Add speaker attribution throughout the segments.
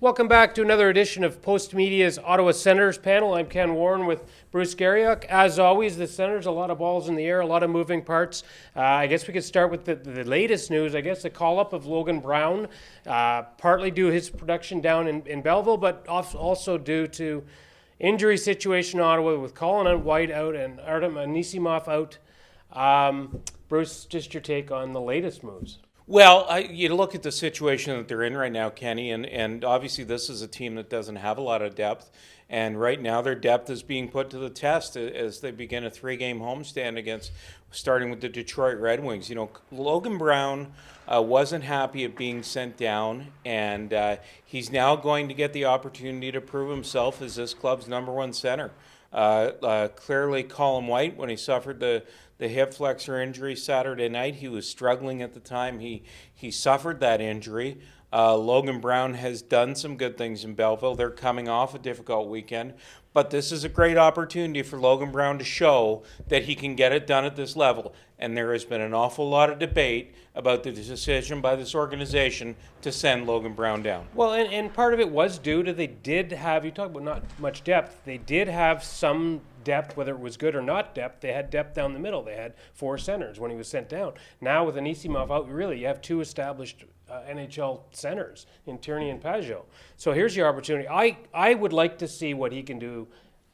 Speaker 1: Welcome back to another edition of Post Media's Ottawa Senators panel. I'm Ken Warren with Bruce Garriock. As always, the Senators, a lot of balls in the air, a lot of moving parts. I guess we could start with the latest news. I guess the call-up of Logan Brown, partly due to his production down in Belleville, but also due to injury situation in Ottawa with Colin White out and Artem Anisimov out. Bruce, just your take on the latest moves.
Speaker 2: Well, you look at the situation that they're in right now, Kenny, and obviously this is a team that doesn't have a lot of depth. And right now their depth is being put to the test as they begin a 3-game homestand starting with the Detroit Red Wings. You know, Logan Brown wasn't happy at being sent down, and he's now going to get the opportunity to prove himself as this club's number one center. Clearly, Colin White, when he suffered the hip flexor injury Saturday night, he was struggling at the time he suffered that injury. Logan Brown has done some good things in Belleville. They're coming off a difficult weekend, but this is a great opportunity for Logan Brown to show that he can get it done at this level. And there has been an awful lot of debate about the decision by this organization to send Logan Brown down.
Speaker 1: Well, and part of it was due to they did have, you talk about not much depth, they did have some depth, whether it was good or not depth. They had depth down the middle. They had 4 centers when he was sent down. Now with Anisimov out, really, you have 2 established NHL centers in Tierney and Pajot. So here's your opportunity. I would like to see what he can do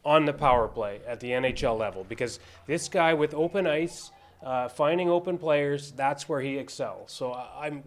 Speaker 1: on the power play at the NHL level, because this guy with open ice, finding open players, that's where he excels. So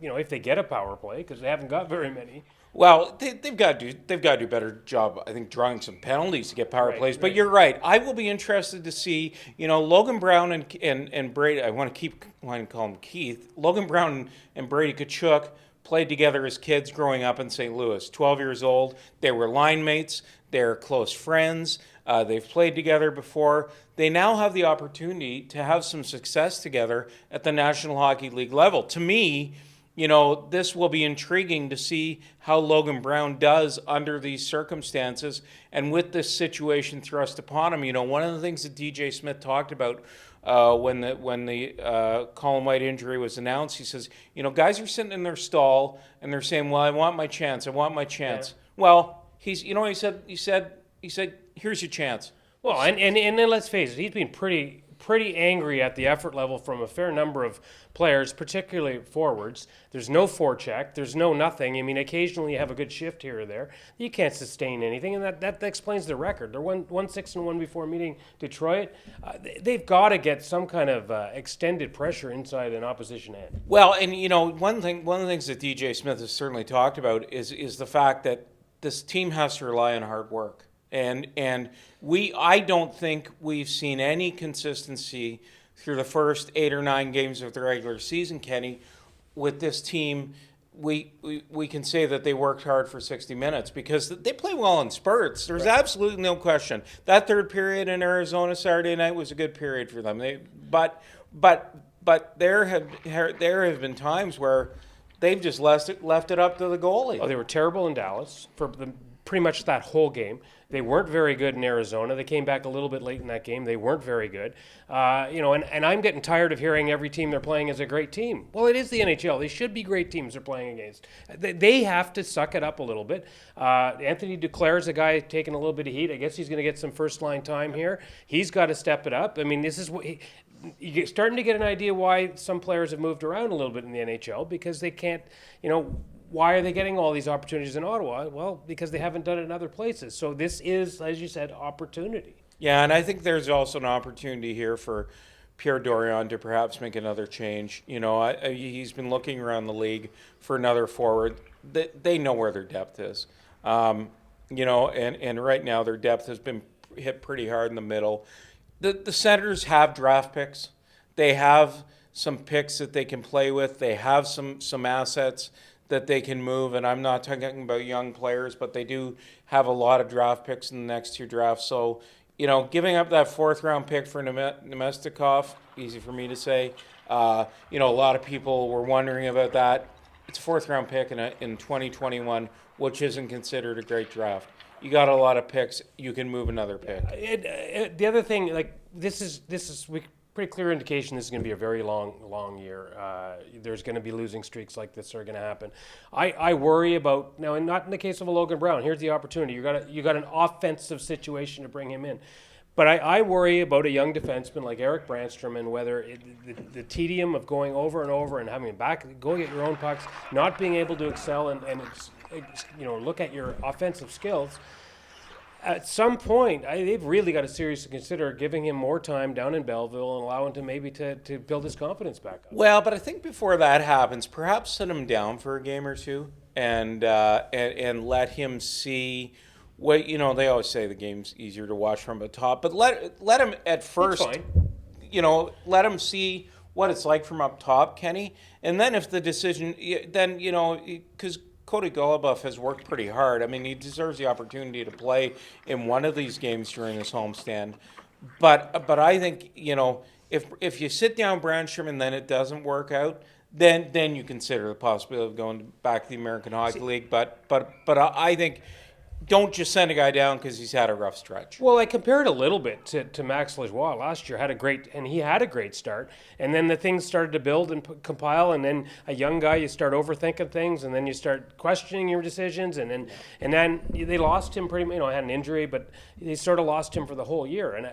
Speaker 1: if they get a power play, because they haven't got very many.
Speaker 2: Well, they've got to do a better job, I think, drawing some penalties to get power plays. But you're right. I will be interested to see, Logan Brown and Brady. I want to call him Keith. Logan Brown and Brady Tkachuk played together as kids growing up in St. Louis. 12 years old. They were line mates. They're close friends. They've played together before. They now have the opportunity to have some success together at the National Hockey League level. To me, this will be intriguing to see how Logan Brown does under these circumstances and with this situation thrust upon him. One of the things that DJ Smith talked about when the Colin White injury was announced, he says, guys are sitting in their stall and they're saying, well, I want my chance. Yeah. Well, he said, here's your chance.
Speaker 1: Well, and then let's face it, he's been pretty angry at the effort level from a fair number of players, particularly forwards. There's no forecheck. There's no nothing. I mean, occasionally you have a good shift here or there. You can't sustain anything, and that explains their record. They're 1-6-1 before meeting Detroit. They've got to get some kind of extended pressure inside an opposition end.
Speaker 2: Well, and one of the things that DJ Smith has certainly talked about is the fact that this team has to rely on hard work. And I don't think we've seen any consistency through the first 8 or 9 games of the regular season, Kenny. With this team, we can say that they worked hard for 60 minutes because they play well in spurts. There's absolutely no question. That third period in Arizona Saturday night was a good period for them. But there have been times where they've just left it up to the goalie.
Speaker 1: Oh, they were terrible in Dallas for pretty much that whole game. They weren't very good in Arizona. They came back a little bit late in that game. They weren't very good. And I'm getting tired of hearing every team they're playing is a great team. Well, it is the NHL. They should be great teams they're playing against. They have to suck it up a little bit. Anthony Duclair is a guy taking a little bit of heat. I guess he's going to get some first-line time here. He's got to step it up. I mean, this is what you're starting to get an idea why some players have moved around a little bit in the NHL, because they can't, why are they getting all these opportunities in Ottawa? Well, because they haven't done it in other places. So this is, as you said, opportunity.
Speaker 2: Yeah, and I think there's also an opportunity here for Pierre Dorion to perhaps make another change. He's been looking around the league for another forward. They know where their depth is. And right now their depth has been hit pretty hard in the middle. The Senators have draft picks. They have some picks that they can play with. They have some assets that they can move, and I'm not talking about young players, but they do have a lot of draft picks in the next 2 drafts. So, giving up that 4th-round pick for Nemestikov, easy for me to say. A lot of people were wondering about that. It's a 4th-round pick in 2021, which isn't considered a great draft. You got a lot of picks. You can move another pick.
Speaker 1: The other thing, this is we pretty clear indication this is going to be a very long year. There's going to be losing streaks like this are going to happen. I worry about now, and not in the case of a Logan Brown. Here's the opportunity. You got an offensive situation to bring him in. But I worry about a young defenseman like Eric Brandstrom and whether the tedium of going over and over and having him back, going at your own pucks, not being able to excel and look at your offensive skills. At some point, they've really got to seriously consider giving him more time down in Belleville and allowing him maybe to build his confidence back up.
Speaker 2: Well, but I think before that happens, perhaps sit him down for a game or two and let him see. Well, they always say the game's easier to watch from the top, but let him at first, let him see what it's like from up top, Kenny, and then if the decision, then because Cody Goluboff has worked pretty hard. I mean, he deserves the opportunity to play in one of these games during his homestand, but I think if you sit down Brandstrom and then it doesn't work out, then you consider the possibility of going back to the American Hockey League. But I think. Don't just send a guy down because he's had a rough stretch.
Speaker 1: Well, I compared a little bit to Max Lajoie last year. He had a great start, and then the things started to build and compile, and then a young guy, you start overthinking things, and then you start questioning your decisions, and then they lost him pretty. Had an injury, but they sort of lost him for the whole year. And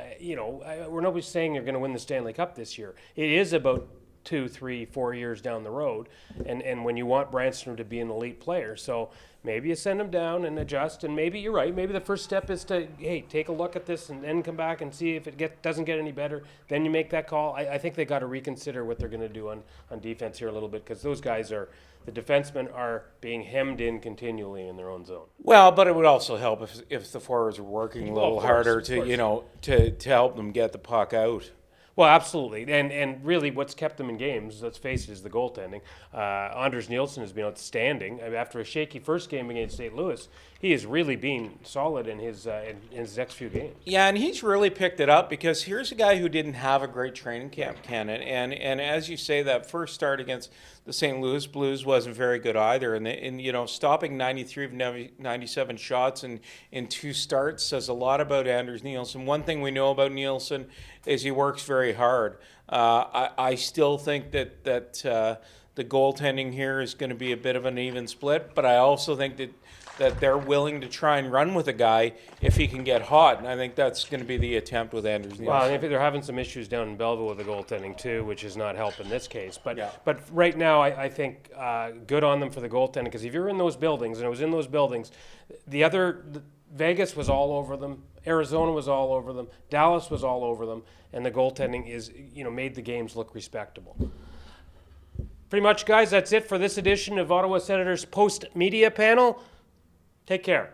Speaker 1: we're nobody's saying you're going to win the Stanley Cup this year. It is about 2, 3, 4 years down the road, and when you want Brandstrom to be an elite player. So maybe you send him down and adjust, and maybe you're right. Maybe the first step is to, take a look at this and then come back and see if it doesn't get any better. Then you make that call. I think they got to reconsider what they're going to do on defense here a little bit, because those guys the defensemen are being hemmed in continually in their own zone.
Speaker 2: Well, but it would also help if the forwards were working a little harder to help them get the puck out.
Speaker 1: Well, absolutely, and really, what's kept them in games, let's face it, is the goaltending. Anders Nielsen has been outstanding. After a shaky first game against St. Louis, he has really been solid in his next few games.
Speaker 2: Yeah, and he's really picked it up, because here's a guy who didn't have a great training camp, Ken, and as you say, that first start against the St. Louis Blues wasn't very good either, and stopping 93 of 97 shots in 2 starts says a lot about Anders Nielsen. One thing we know about Nielsen is he works very hard. I still think that the goaltending here is going to be a bit of an even split, but I also think that they're willing to try and run with a guy if he can get hot, and I think that's going to be the attempt with Anders Nielsen.
Speaker 1: Well, they're having some issues down in Belleville with the goaltending too, which is not helping this case. But
Speaker 2: Yeah.
Speaker 1: but right now, I think good on them for the goaltending, because if you're in those buildings, and it was in those buildings, Vegas was all over them, Arizona was all over them, Dallas was all over them, and the goaltending made the games look respectable. Pretty much, guys, that's it for this edition of Ottawa Senators Post Media Panel. Take care.